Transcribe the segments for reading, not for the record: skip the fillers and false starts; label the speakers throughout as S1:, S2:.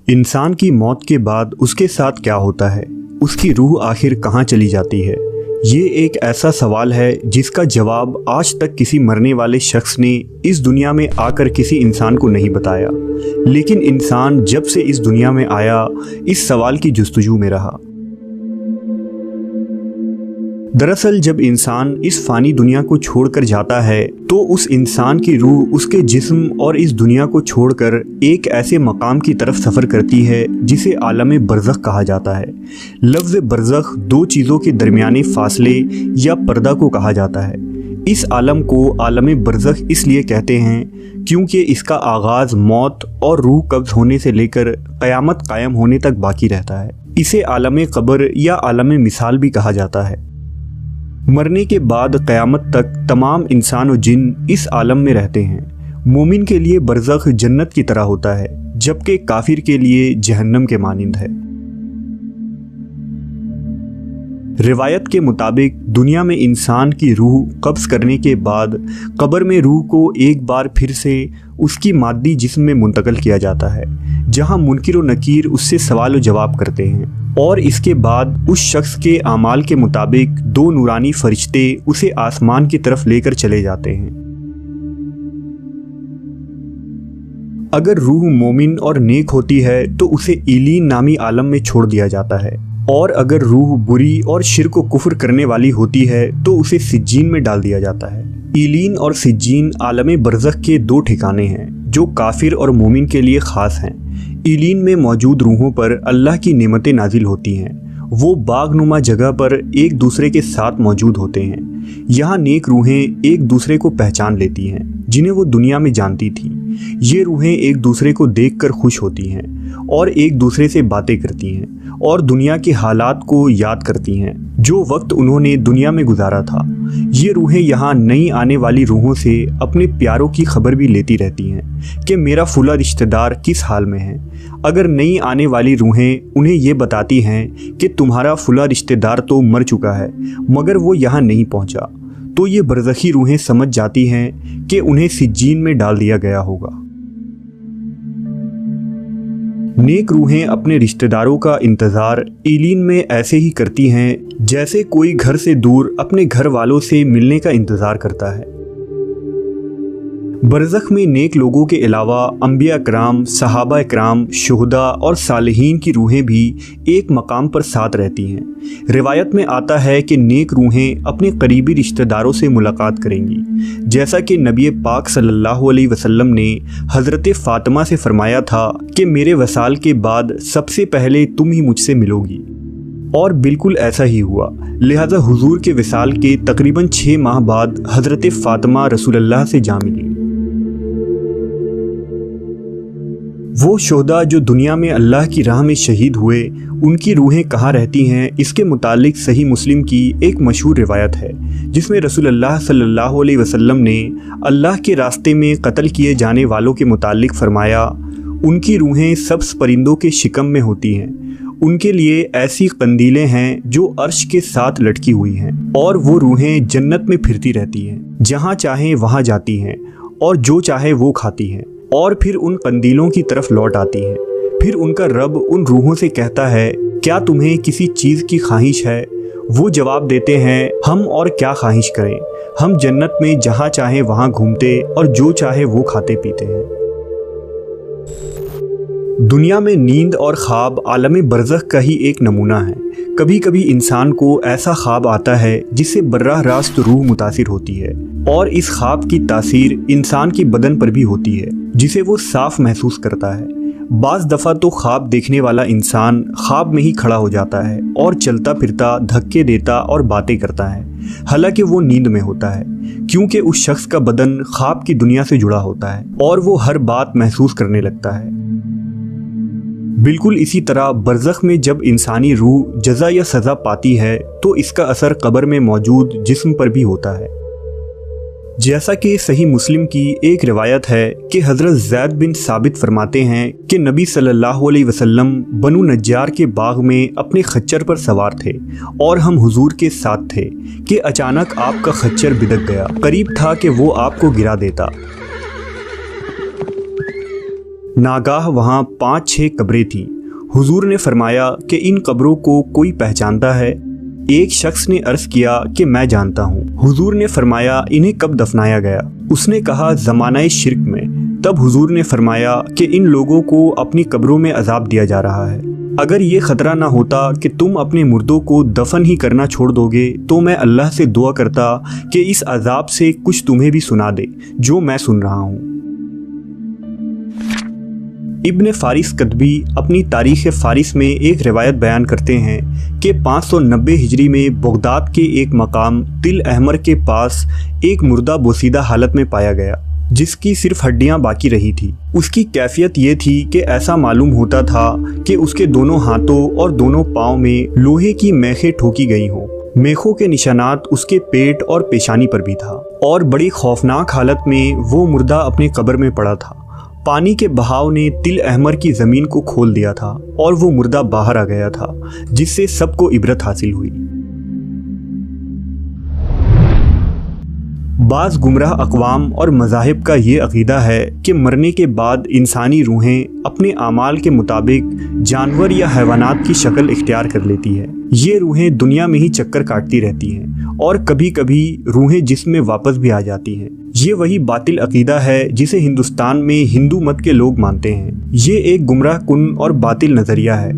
S1: इंसान की मौत के बाद उसके साथ क्या होता है, उसकी रूह आखिर कहाँ चली जाती है। ये एक ऐसा सवाल है जिसका जवाब आज तक किसी मरने वाले शख्स ने इस दुनिया में आकर किसी इंसान को नहीं बताया। लेकिन इंसान जब से इस दुनिया में आया, इस सवाल की जुस्तजू में रहा। दरअसल जब इंसान इस फानी दुनिया को छोड़कर जाता है तो उस इंसान की रूह उसके जिस्म और इस दुनिया को छोड़कर एक ऐसे मकाम की तरफ सफ़र करती है जिसे आलम बरज़ख कहा जाता है। लफ्ज़ बरज़ख दो चीज़ों के दरमियाने फासले या पर्दा को कहा जाता है। इस आलम को आलम बरज़ख इसलिए कहते हैं क्योंकि इसका आगाज़ मौत और रूह कब्ज़ होने से लेकर क़यामत कायम होने तक बाकी रहता है। इसे आलम क़ब्र या आलम मिसाल भी कहा जाता है। मरने के बाद क़यामत तक तमाम इंसान और जिन इस आलम में रहते हैं। मोमिन के लिए बरज़ख जन्नत की तरह होता है, जबकि काफिर के लिए जहन्नम के मानिंद है। रिवायत के मुताबिक दुनिया में इंसान की रूह कब्ज़ करने के बाद कब्र में रूह को एक बार फिर से उसकी मादी जिस्म में मुंतकिल किया जाता है, जहां मुनकिर व नकीर उससे सवाल व जवाब करते हैं। और इसके बाद उस शख्स के आमाल के मुताबिक दो नूरानी फरिश्ते उसे आसमान की तरफ लेकर चले जाते हैं। अगर रूह मोमिन और नेक होती है तो उसे ईलीन नामी आलम में छोड़ दिया जाता है, और अगर रूह बुरी और शिर्क व कुफ्र करने वाली होती है तो उसे सिज्जीन में डाल दिया जाता है। ईलीन और सिज्जीन आलम बरज़ख के दो ठिकाने हैं जो काफिर और मोमिन के लिए ख़ास हैं। ईलीन में मौजूद रूहों पर अल्लाह की नेमतें नाजिल होती हैं। वो बागनुमा जगह पर एक दूसरे के साथ मौजूद होते हैं। यहाँ नेक रूहें एक दूसरे को पहचान लेती हैं जिन्हें वो दुनिया में जानती थीं। ये रूहें एक दूसरे को देखकर खुश होती हैं और एक दूसरे से बातें करती हैं और दुनिया के हालात को याद करती हैं जो वक्त उन्होंने दुनिया में गुजारा था। ये रूहें यहाँ नई आने वाली रूहों से अपने प्यारों की खबर भी लेती रहती हैं कि मेरा फुला रिश्तेदार किस हाल में है। अगर नई आने वाली रूहें उन्हें ये बताती हैं कि तुम्हारा फुला रिश्तेदार तो मर चुका है मगर वो यहाँ नहीं पहुँचा, तो ये बरज़खी रूहें समझ जाती हैं कि उन्हें सिज्जीन में डाल दिया गया होगा। नेक रूहें अपने रिश्तेदारों का इंतज़ार ईलीन में ऐसे ही करती हैं जैसे कोई घर से दूर अपने घर वालों से मिलने का इंतज़ार करता है। बरज़ख में नेक लोगों के अलावा अंबिया कराम, सहाबा कराम, शुहदा और सालिहीन की रूहें भी एक मकाम पर साथ रहती हैं। रिवायत में आता है कि नेक रूहें अपने करीबी रिश्तेदारों से मुलाकात करेंगी, जैसा कि नबी पाक सल्लल्लाहु अलैहि वसल्लम ने हज़रत फ़ातिमा से फरमाया था कि मेरे वसाल के बाद सबसे पहले तुम ही मुझसे मिलोगी। और बिल्कुल ऐसा ही हुआ। लिहाजा हुजूर के विसाल के तकरीबन 6 माह बाद हज़रत फ़ातिमा रसूलुल्लाह से जा मिली। वो शुहदा जो दुनिया में अल्लाह की राह में शहीद हुए, उनकी रूहें कहाँ रहती हैं, इसके मुतालिक सही मुस्लिम की एक मशहूर रिवायत है जिसमें रसूलुल्लाह सल्लल्लाहु अलैहि वसल्लम ने अल्लाह के रास्ते में कत्ल किए जाने वालों के मुतालिक फरमाया, उनकी रूहें सब्ज़ परिंदों के शिकम में होती हैं। उनके लिए ऐसी कंदीलें हैं जो अर्श के साथ लटकी हुई हैं, और वो रूहें जन्नत में फिरती रहती हैं, जहाँ चाहें वहाँ जाती हैं और जो चाहे वो खाती हैं और फिर उन कंदीलों की तरफ लौट आती हैं। फिर उनका रब उन रूहों से कहता है, क्या तुम्हें किसी चीज़ की ख्वाहिश है? वो जवाब देते हैं, हम और क्या ख्वाहिश करें, हम जन्नत में जहाँ चाहे वहाँ घूमते और जो चाहे वो खाते पीते हैं। दुनिया में नींद और ख्वाब आलम बरज़ख का ही एक नमूना है। कभी कभी इंसान को ऐसा ख्वाब आता है जिससे बर्राह रास्त रूह मुतासिर होती है, और इस ख्वाब की तासीर इंसान की बदन पर भी होती है जिसे वो साफ महसूस करता है। बाज़ दफ़ा तो ख्वाब देखने वाला इंसान ख्वाब में ही खड़ा हो जाता है और चलता फिरता, धक्के देता और बातें करता है, हालांकि वो नींद में होता है, क्योंकि उस शख्स का बदन ख्वाब की दुनिया से जुड़ा होता है और वो हर बात महसूस करने लगता है। बिल्कुल इसी तरह बरज़ख में जब इंसानी रूह जज़ा या सज़ा पाती है तो इसका असर कब्र में मौजूद जिस्म पर भी होता है। जैसा कि सही मुस्लिम की एक रिवायत है कि हज़रत ज़ैद बिन साबित फरमाते हैं कि नबी सल्लल्लाहु अलैहि वसल्लम बनु नज्जार के बाग में अपने खच्चर पर सवार थे और हम हुजूर के साथ थे कि अचानक आपका खच्चर बिदक गया, करीब था कि वो आपको गिरा देता। नागाह वहाँ 5-6 कब्रें थीं। हुजूर ने फरमाया कि इन कब्रों को कोई पहचानता है? एक शख्स ने अर्ज किया कि मैं जानता हूँ। हुजूर ने फरमाया इन्हें कब दफनाया गया? उसने कहा ज़माना शिर्क में। तब हुजूर ने फरमाया कि इन लोगों को अपनी कब्रों में अजाब दिया जा रहा है। अगर ये खतरा ना होता कि तुम अपने मुर्दों को दफन ही करना छोड़ दोगे तो मैं अल्लाह से दुआ करता कि इस अजाब से कुछ तुम्हें भी सुना दे जो मैं सुन रहा हूँ। इब्न फारिस कतबी अपनी तारीख़ फारिस में एक रिवायत बयान करते हैं कि 590 हिजरी में बगदाद के एक मकाम तिल अहमर के पास एक मुर्दा बोसीदा हालत में पाया गया जिसकी सिर्फ हड्डियां बाकी रही थी। उसकी कैफियत ये थी कि ऐसा मालूम होता था कि उसके दोनों हाथों और दोनों पाँव में लोहे की मेखें ठोकी गई हों। मेखों के निशानात उसके पेट और पेशानी पर भी था और बड़ी खौफनाक हालत में वो मुर्दा अपने कब्र में पड़ा था। पानी के बहाव ने तिल अहमर की ज़मीन को खोल दिया था और वो मुर्दा बाहर आ गया था, जिससे सबको इबरत हासिल हुई। बाज़ गुमराह अक़वाम और मज़ाहिब का ये अक़ीदा है कि मरने के बाद इंसानी रूहें अपने आमाल के मुताबिक जानवर या हैवानात की शक्ल इख्तियार कर लेती है। ये रूहें दुनिया में ही चक्कर काटती रहती हैं और कभी कभी रूहें जिस्म में वापस भी आ जाती हैं। ये वही बातिल अक़ीदा है जिसे हिंदुस्तान में हिंदू मत के लोग मानते हैं। ये एक गुमराह कुन और बातिल नज़रिया है।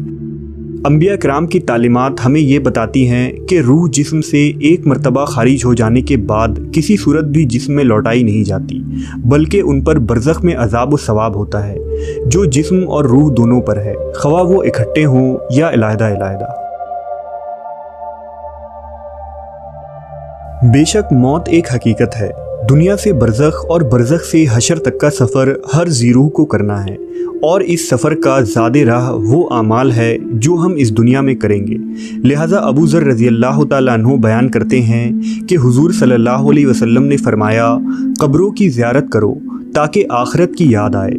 S1: अंबिया किराम की तालीमात हमें ये बताती हैं कि रूह जिस्म से एक मरतबा खारिज हो जाने के बाद किसी सूरत भी जिस्म में लौटाई नहीं जाती, बल्कि उन पर बरज़ख में अज़ाब व सवाब होता है जो जिस्म और रूह दोनों पर है, ख्वा वो इकट्ठे हों या अलहदा अलहदा। बेशक मौत एक हकीकत है। दुनिया से बरज़ख और बरज़ख से हशर तक का सफ़र हर ज़ीरूह को करना है और इस सफ़र का ज़ादे राह वो आमाल है जो हम इस दुनिया में करेंगे। लिहाजा अबू ज़र रज़ी अल्लाह तआला अन्हु बयान करते हैं कि हुज़ूर सल्लल्लाहु अलैहि वसल्लम ने फ़रमाया, कब्रों की ज़ियारत करो ताकि आखिरत की याद आए,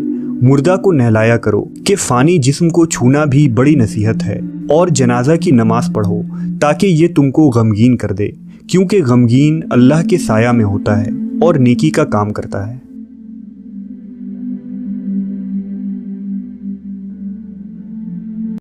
S1: मुर्दा को नहलाया करो कि फ़ानी जिस्म को छूना भी बड़ी नसीहत है, और जनाजा की नमाज़ पढ़ो ताकि ये तुमको गमगीन कर दे, क्योंकि गमगीन अल्लाह के साया में होता है और नेकी का काम करता है।